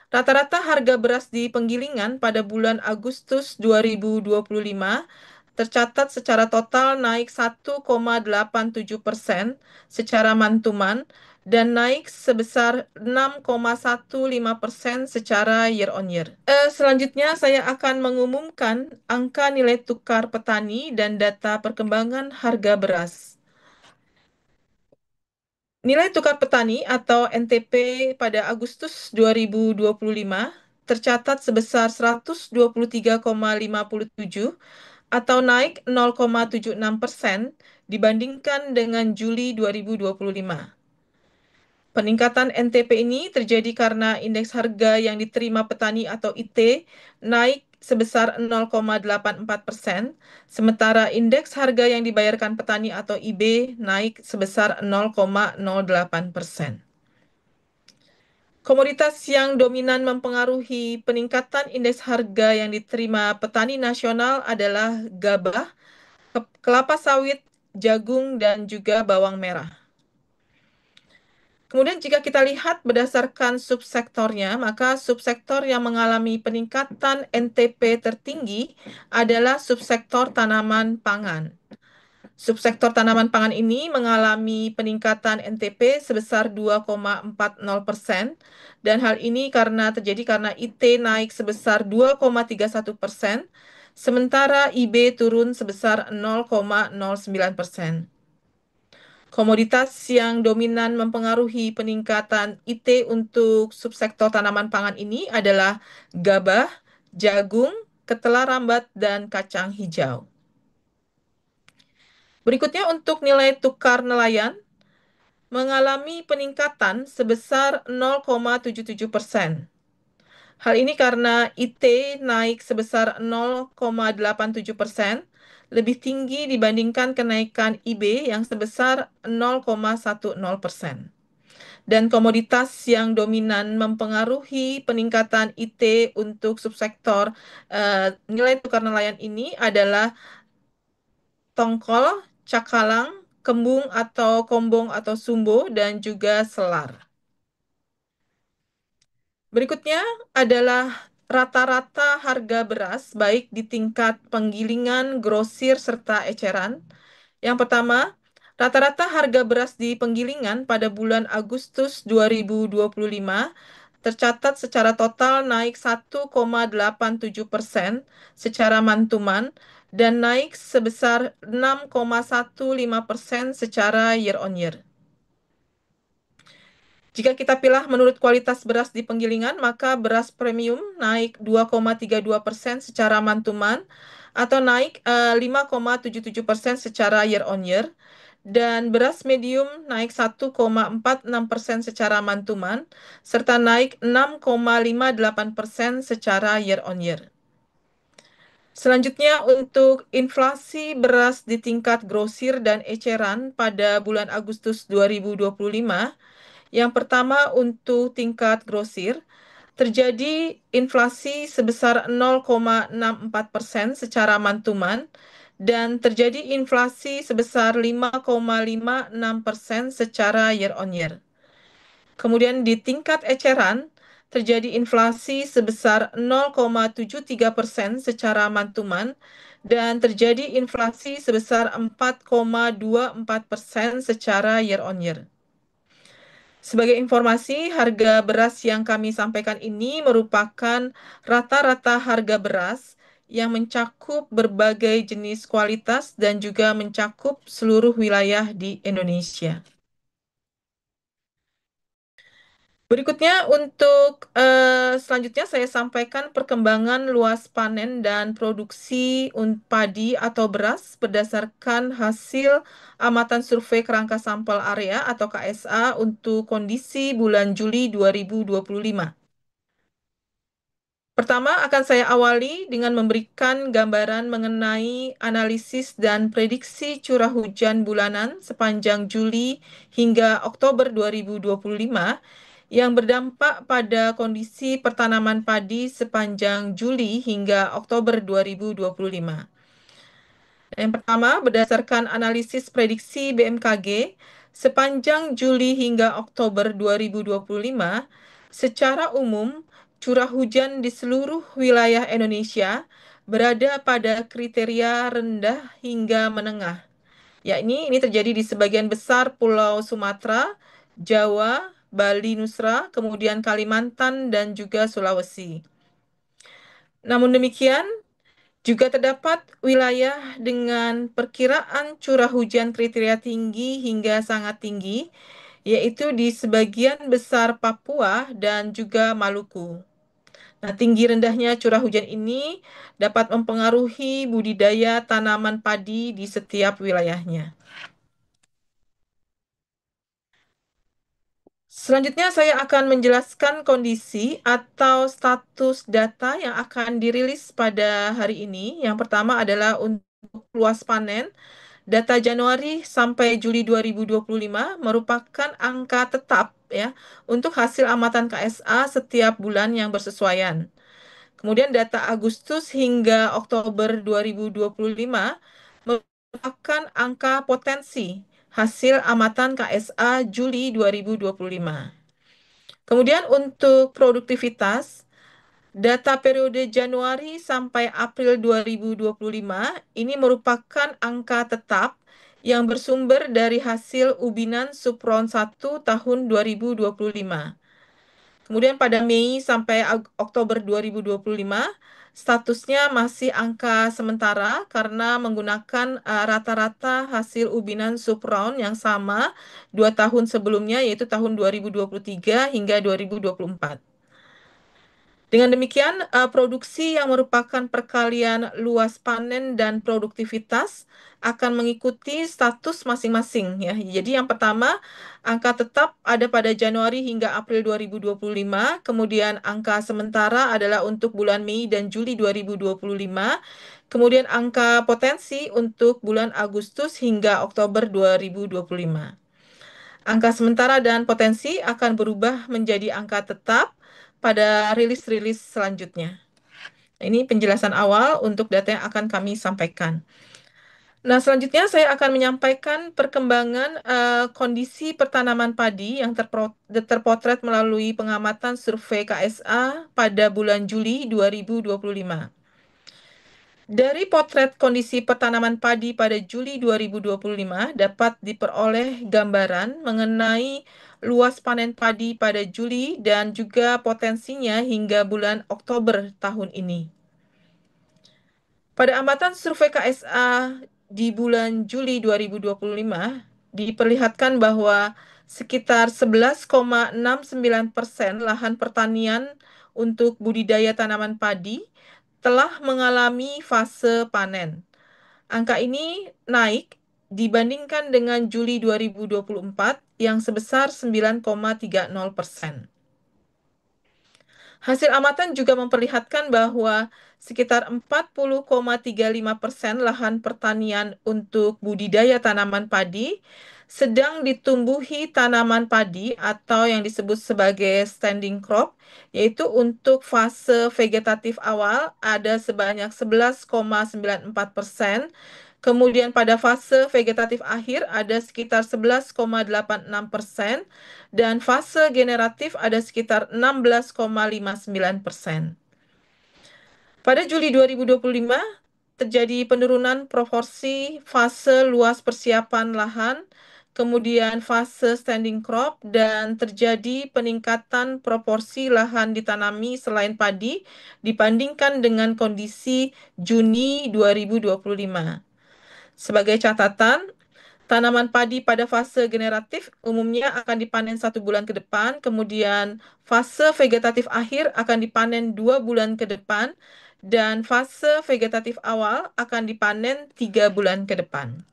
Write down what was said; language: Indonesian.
Rata-rata harga beras di penggilingan pada bulan Agustus 2025 tercatat secara total naik 1,87% secara mantuman dan naik sebesar 6,15% secara year on year. Selanjutnya saya akan mengumumkan angka nilai tukar petani dan data perkembangan harga beras. Nilai tukar petani atau NTP pada Agustus 2025 tercatat sebesar 123,57 atau naik 0,76% dibandingkan dengan Juli 2025. Peningkatan NTP ini terjadi karena indeks harga yang diterima petani atau IT naik sebesar 0,84%, sementara indeks harga yang dibayarkan petani atau IB naik sebesar 0,08%. Komoditas yang dominan mempengaruhi peningkatan indeks harga yang diterima petani nasional adalah gabah, kelapa sawit, jagung, dan juga bawang merah. Kemudian jika kita lihat berdasarkan subsektornya, maka subsektor yang mengalami peningkatan NTP tertinggi adalah subsektor tanaman pangan. Subsektor tanaman pangan ini mengalami peningkatan NTP sebesar 2,40% dan hal ini terjadi karena IT naik sebesar 2,31%, sementara IB turun sebesar 0,09%. Komoditas yang dominan mempengaruhi peningkatan IT untuk subsektor tanaman pangan ini adalah gabah, jagung, ketela rambat, dan kacang hijau. Berikutnya untuk nilai tukar nelayan mengalami peningkatan sebesar 0,77%. Hal ini karena IT naik sebesar 0,87%, lebih tinggi dibandingkan kenaikan IB yang sebesar 0,10%. Dan komoditas yang dominan mempengaruhi peningkatan IT untuk subsektor nilai tukar nelayan ini adalah tongkol, cakalang, kembung atau kombong atau sumbo, dan juga selar. Berikutnya adalah rata-rata harga beras baik di tingkat penggilingan, grosir, serta eceran. Yang pertama, rata-rata harga beras di penggilingan pada bulan Agustus 2025 tercatat secara total naik 1,87% secara mantuman dan naik sebesar 6,15% secara year on year. Jika kita pilih menurut kualitas beras di penggilingan, maka beras premium naik 2,32% secara mantuman atau naik 5,77% secara year on year. Dan beras medium naik 1,46% secara mantuman, serta naik 6,58% secara year on year. Selanjutnya untuk inflasi beras di tingkat grosir dan eceran pada bulan Agustus 2025, yang pertama untuk tingkat grosir, terjadi inflasi sebesar 0,64% secara mantuman dan terjadi inflasi sebesar 5,56% secara year on year. Kemudian di tingkat eceran, terjadi inflasi sebesar 0,73% secara mantuman dan terjadi inflasi sebesar 4,24% secara year on year. Sebagai informasi, harga beras yang kami sampaikan ini merupakan rata-rata harga beras yang mencakup berbagai jenis kualitas dan juga mencakup seluruh wilayah di Indonesia. Berikutnya untuk selanjutnya saya sampaikan perkembangan luas panen dan produksi padi atau beras berdasarkan hasil amatan survei kerangka sampel area atau KSA untuk kondisi bulan Juli 2025. Pertama, akan saya awali dengan memberikan gambaran mengenai analisis dan prediksi curah hujan bulanan sepanjang Juli hingga Oktober 2025 yang berdampak pada kondisi pertanaman padi sepanjang Juli hingga Oktober 2025. Yang pertama, berdasarkan analisis prediksi BMKG, sepanjang Juli hingga Oktober 2025, secara umum curah hujan di seluruh wilayah Indonesia berada pada kriteria rendah hingga menengah. Ya, ini terjadi di sebagian besar Pulau Sumatera, Jawa, Bali, Nusra, kemudian Kalimantan dan juga Sulawesi. Namun demikian, juga terdapat wilayah dengan perkiraan curah hujan kriteria tinggi hingga sangat tinggi, yaitu di sebagian besar Papua dan juga Maluku. Nah, tinggi rendahnya curah hujan ini dapat mempengaruhi budidaya tanaman padi di setiap wilayahnya. Selanjutnya, saya akan menjelaskan kondisi atau status data yang akan dirilis pada hari ini. Yang pertama adalah untuk luas panen. Data Januari sampai Juli 2025 merupakan angka tetap ya untuk hasil amatan KSA setiap bulan yang bersesuaian. Kemudian data Agustus hingga Oktober 2025 merupakan angka potensi hasil amatan KSA Juli 2025. Kemudian untuk produktivitas, data periode Januari sampai April 2025 ini merupakan angka tetap yang bersumber dari hasil ubinan Supron 1 tahun 2025. Kemudian pada Mei sampai Oktober 2025, statusnya masih angka sementara karena menggunakan rata-rata hasil ubinan Supron yang sama 2 tahun sebelumnya, yaitu tahun 2023 hingga 2024. Dengan demikian, produksi yang merupakan perkalian luas panen dan produktivitas akan mengikuti status masing-masing ya. Jadi yang pertama, angka tetap ada pada Januari hingga April 2025, kemudian angka sementara adalah untuk bulan Mei dan Juli 2025, kemudian angka potensi untuk bulan Agustus hingga Oktober 2025. Angka sementara dan potensi akan berubah menjadi angka tetap pada rilis-rilis selanjutnya. Ini penjelasan awal untuk data yang akan kami sampaikan. Nah, selanjutnya saya akan menyampaikan perkembangan kondisi pertanaman padi yang terpotret melalui pengamatan survei KSA pada bulan Juli 2025. Dari potret kondisi pertanaman padi pada Juli 2025 dapat diperoleh gambaran mengenai luas panen padi pada Juli dan juga potensinya hingga bulan Oktober tahun ini. Pada amatan survei KSA di bulan Juli 2025 diperlihatkan bahwa sekitar 11,69% lahan pertanian untuk budidaya tanaman padi telah mengalami fase panen. Angka ini naik dibandingkan dengan Juli 2024 yang sebesar 9,30%. Hasil amatan juga memperlihatkan bahwa sekitar 40,35% lahan pertanian untuk budidaya tanaman padi sedang ditumbuhi tanaman padi atau yang disebut sebagai standing crop, yaitu untuk fase vegetatif awal ada sebanyak 11,94%. Kemudian pada fase vegetatif akhir ada sekitar 11,86% dan fase generatif ada sekitar 16,59%. Pada Juli 2025 terjadi penurunan proporsi fase luas persiapan lahan, kemudian fase standing crop, dan terjadi peningkatan proporsi lahan ditanami selain padi dibandingkan dengan kondisi Juni 2025. Sebagai catatan, tanaman padi pada fase generatif umumnya akan dipanen 1 bulan ke depan, kemudian fase vegetatif akhir akan dipanen 2 bulan ke depan, dan fase vegetatif awal akan dipanen 3 bulan ke depan.